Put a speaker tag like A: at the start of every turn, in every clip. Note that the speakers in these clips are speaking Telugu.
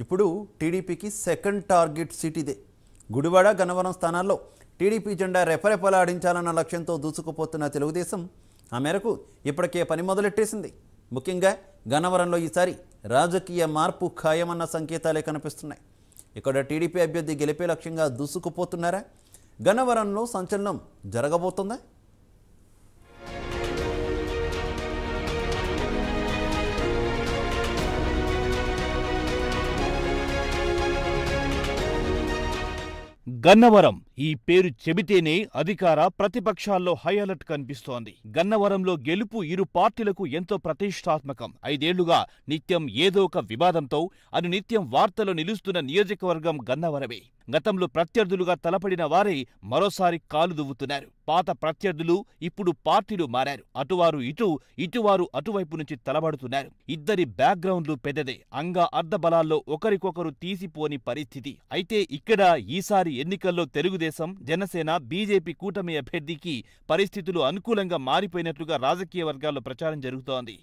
A: ఇప్పుడు టీడీపీకి సెకండ్ టార్గెట్ సీట్ ఇదే. గుడివాడ గన్నవరం స్థానాల్లో టీడీపీ జెండా రెపరెపలాడించాలన్న లక్ష్యంతో దూసుకుపోతున్న తెలుగుదేశం ఆ మేరకు ఇప్పటికే పని మొదలెట్టేసింది. ముఖ్యంగా గన్నవరంలో ఈసారి రాజకీయ మార్పు ఖాయమన్న సంకేతాలే కనిపిస్తున్నాయి. ఇక్కడ టీడీపీ అభ్యర్థి గెలిపే లక్ష్యంగా దూసుకుపోతున్నారా? గన్నవరంలో సంచలనం జరగబోతుందా?
B: గన్నవరం ఈ పేరు చెబితేనే అధికార ప్రతిపక్షాల్లో హై అలర్ట్ కనిపిస్తోంది. గన్నవరంలో గెలుపు ఇరు పార్టీలకు ఎంతో ప్రతిష్టాత్మకం. 5 ఏళ్లుగా నిత్యం ఏదో ఒక వివాదంతో నిత్యం వార్తలు నిలుస్తున్న నియోజకవర్గం గన్నవరమే. గతంలో ప్రత్యర్థులుగా తలపడిన వారే మరోసారి కాలు దువ్వుతున్నారు. పాత ప్రత్యర్థులు ఇప్పుడు పార్టీలు మారారు. అటువారు ఇటువారు అటువైపు నుంచి తలబడుతున్నారు. ఇద్దరి బ్యాక్గ్రౌండ్లు పెద్దదే. అంగా అర్ధబలాల్లో ఒకరికొకరు తీసిపోని పరిస్థితి. అయితే ఇక్కడ ఈసారి ఎన్నికల్లో తెలుగుదేశం, జనసేన, బీజేపీ కూటమి అభ్యర్థికి పరిస్థితులు అనుకూలంగా మారిపోయినట్లుగా రాజకీయ వర్గాల్లో ప్రచారం జరుగుతోంది.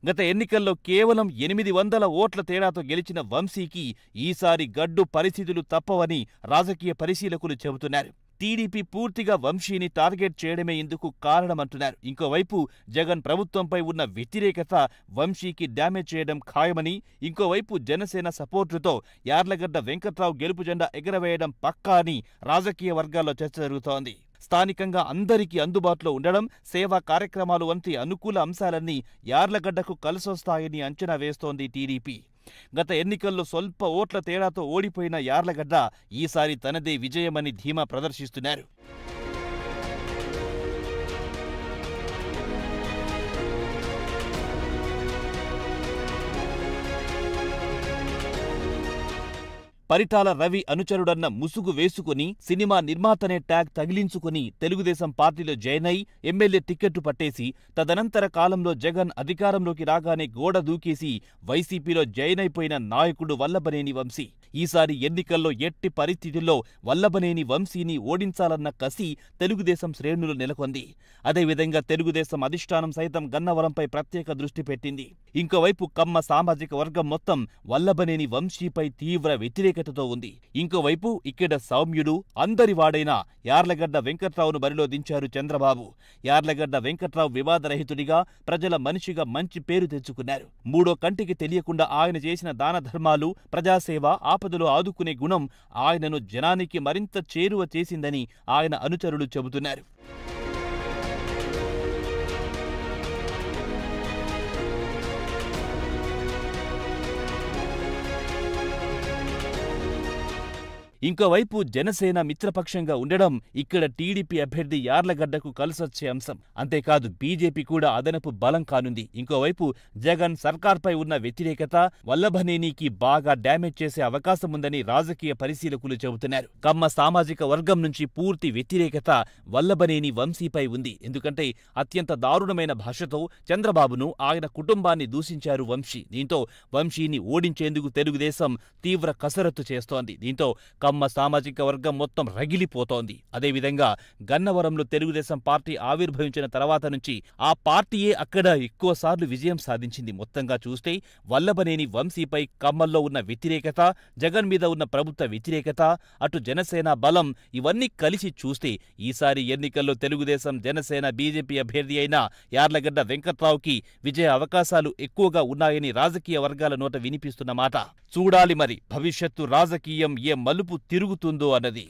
B: గత ఎన్నికల్లో కేవలం 800 ఓట్ల తేడాతో గెలిచిన వంశీకి ఈసారి గడ్డు పరిస్థితులు తప్పవని రాజకీయ పరిశీలకులు చెబుతున్నారు. టీడీపీ పూర్తిగా వంశీని టార్గెట్ చేయడమే ఇందుకు కారణమంటున్నారు. ఇంకోవైపు జగన్ ప్రభుత్వంపై ఉన్న వ్యతిరేకత వంశీకి డ్యామేజ్ చేయడం ఖాయమని, ఇంకోవైపు జనసేన సపోర్టుతో యార్లగడ్డ వెంకట్రావు గెలుపు జెండా ఎగరవేయడం పక్కా అని రాజకీయ వర్గాల్లో చర్చ జరుగుతోంది. స్థానికంగా అందరికీ అందుబాటులో ఉండడం, సేవా కార్యక్రమాలు వంటి అనుకూల అంశాలన్నీ యార్లగడ్డకు కలిసొస్తాయని అంచనా వేస్తోంది టీడీపీ. గత ఎన్నికల్లో స్వల్ప ఓట్ల తేడాతో ఓడిపోయిన యార్లగడ్డ ఈసారి తనదే విజయమని ధీమా ప్రదర్శిస్తున్నారు. పరిటాల రవి అనుచరుడన్న ముసుగు వేసుకుని సినిమా నిర్మాతనే ట్యాగ్ తగిలించుకుని తెలుగుదేశం పార్టీలో జాయిన్ అయి ఎమ్మెల్యే టిక్కెట్టు పట్టేసి తదనంతర కాలంలో జగన్ అధికారంలోకి రాగానే గోడ దూకేసి వైసీపీలో జాయిన్ అయిపోయిన నాయకుడు వల్లభనేని వంశీ. ఈసారి ఎన్నికల్లో ఎట్టి పరిస్థితుల్లో వల్లభనేని వంశీని ఓడించాలన్న కసి తెలుగుదేశం శ్రేణులు నెలకొంది. అదేవిధంగా తెలుగుదేశం అధిష్టానం సైతం గన్నవరంపై ప్రత్యేక దృష్టి పెట్టింది. ఇంకోవైపు కమ్మ సామాజిక వర్గం మొత్తం వల్లభనేని వంశీపై తీవ్ర వ్యతిరేకతతో ఉంది. ఇంకోవైపు ఇక్కడ సౌమ్యుడు, అందరివాడైన యార్లగడ్డ వెంకట్రావును బరిలో దించారు చంద్రబాబు. యార్లగడ్డ వెంకట్రావు వివాదరహితుడిగా, ప్రజల మనిషిగా మంచి పేరు తెచ్చుకున్నారు. మూడో కంటికి తెలియకుండా ఆయన చేసిన దాన ధర్మాలు, ప్రజాసేవ, ఆపదలో ఆదుకునే గుణం ఆయనను జనానికి మరింత చేరువ చేసిందని ఆయన అనుచరులు చెబుతున్నారు. ఇంకోవైపు జనసేన మిత్రపక్షంగా ఉండడం ఇక్కడ టీడీపీ అభ్యర్థి యార్లగడ్డకు కలిసొచ్చే అంశం. అంతేకాదు బీజేపీ కూడా అదనపు బలం కానుంది. ఇంకోవైపు జగన్ సర్కార్పై ఉన్న వ్యతిరేకత వల్లభనేనికి బాగా డ్యామేజ్ చేసే అవకాశం ఉందని రాజకీయ పరిశీలకులు చెబుతున్నారు. కమ్మ సామాజిక వర్గం నుంచి పూర్తి వ్యతిరేకత వల్లభనేని వంశీపై ఉంది. ఎందుకంటే అత్యంత దారుణమైన భాషతో చంద్రబాబును, ఆయన కుటుంబాన్ని దూషించారు వంశీ. దీంతో వంశీని ఓడించేందుకు తెలుగుదేశం తీవ్ర కసరత్తు చేస్తోంది. దీంతో కమ్మ సామాజిక వర్గం మొత్తం రగిలిపోతోంది. అదేవిధంగా గన్నవరంలో తెలుగుదేశం పార్టీ ఆవిర్భవించిన తర్వాత నుంచి ఆ పార్టీయే అక్కడ ఎక్కువసార్లు విజయం సాధించింది. మొత్తంగా చూస్తే వల్లభనేని వంశీపై కమ్మల్లో ఉన్న వ్యతిరేకత, జగన్ మీద ఉన్న ప్రభుత్వ వ్యతిరేకత, అటు జనసేన బలం ఇవన్నీ కలిసి చూస్తే ఈసారి ఎన్నికల్లో తెలుగుదేశం, జనసేన, బీజేపీ అభ్యర్థి అయిన యార్లగడ్డ వెంకట్రావుకి విజయ అవకాశాలు ఎక్కువగా ఉన్నాయని రాజకీయ వర్గాల నోట వినిపిస్తున్న మాట. చూడాలి మరి భవిష్యత్తు రాజకీయం ఏ మలుపు తిరుగుతుందో అన్నది.